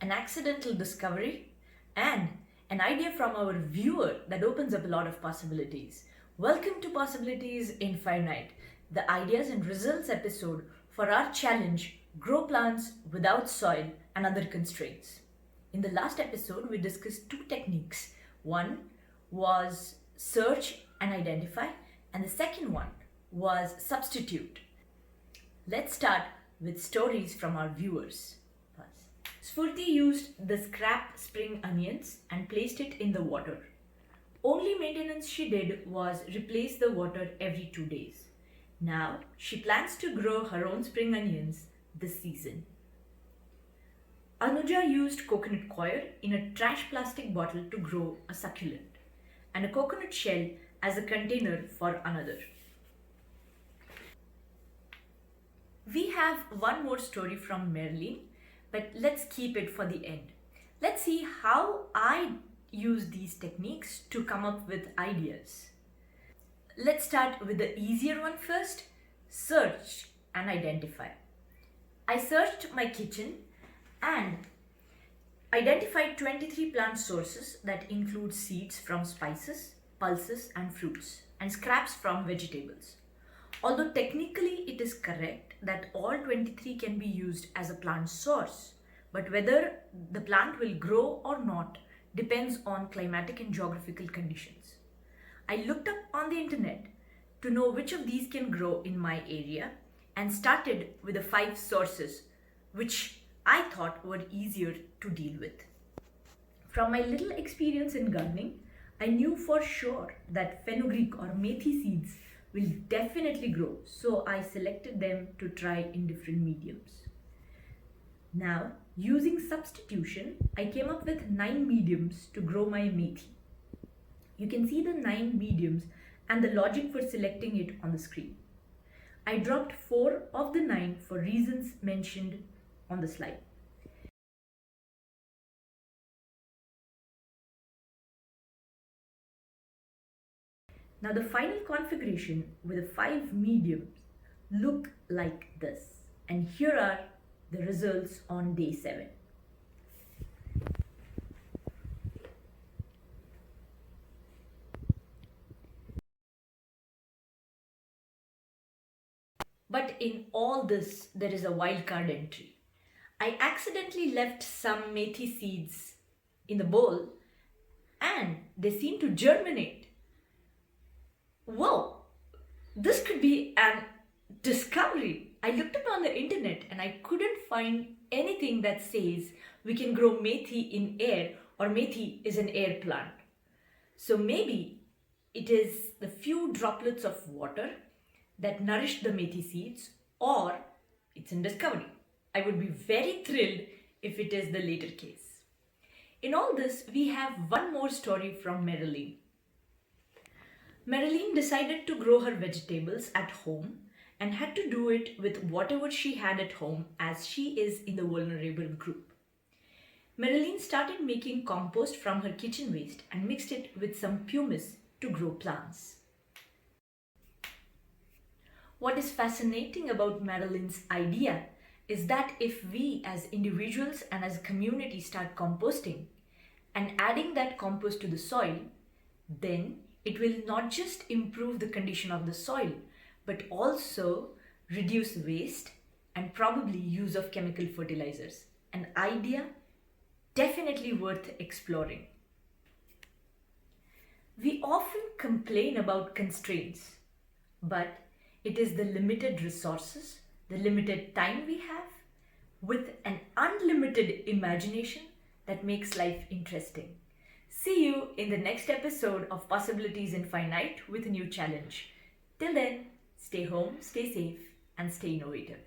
an accidental discovery, and an idea from our viewer that opens up a lot of possibilities. Welcome to Possibilities Infinite, the ideas and results episode for our challenge Grow Plants Without Soil and Other Constraints. In the last episode, we discussed two techniques. One was search and identify, and the second one was substitute. Let's start with stories from our viewers. Sfurti used the scrap spring onions and placed it in the water. Only maintenance she did was replace the water every 2 days. Now she plans to grow her own spring onions this season. Anuja used coconut coir in a trash plastic bottle to grow a succulent, and a coconut shell as a container for another. We have one more story from Marilyn, but let's keep it for the end. Let's see how I use these techniques to come up with ideas. Let's start with the easier one first, search and identify. I searched my kitchen and identified 23 plant sources that include seeds from spices, pulses and fruits, and scraps from vegetables. Although technically it is correct that all 23 can be used as a plant source, but whether the plant will grow or not depends on climatic and geographical conditions. I looked up on the internet to know which of these can grow in my area and started with the 5 sources which I thought were easier to deal with. From my little experience in gardening, I knew for sure that fenugreek or methi seeds will definitely grow, so I selected them to try in different mediums. Now, using substitution, I came up with 9 mediums to grow my methi. You can see the 9 mediums and the logic for selecting it on the screen. I dropped 4 of the 9 for reasons mentioned on the slide. Now the final configuration with the 5 mediums look like this, and here are the results on day 7. But in all this, there is a wildcard entry. I accidentally left some methi seeds in the bowl and they seem to germinate. Whoa, this could be an discovery. I looked up on the internet and I couldn't find anything that says we can grow methi in air or methi is an air plant. So maybe it is the few droplets of water that nourished the methi seeds, or it's in discovery. I would be very thrilled if it is the later case. In all this, we have one more story from Marilyn. Marilyn decided to grow her vegetables at home and had to do it with whatever she had at home, as she is in the vulnerable group. Marilyn started making compost from her kitchen waste and mixed it with some pumice to grow plants. What is fascinating about Marilyn's idea is that if we as individuals and as a community start composting and adding that compost to the soil, then it will not just improve the condition of the soil, but also reduce waste and probably use of chemical fertilizers. An idea definitely worth exploring. We often complain about constraints, but it is the limited resources, the limited time we have, with an unlimited imagination that makes life interesting. See you in the next episode of Possibilities Infinite with a new challenge. Till then, stay home, stay safe, and stay innovative.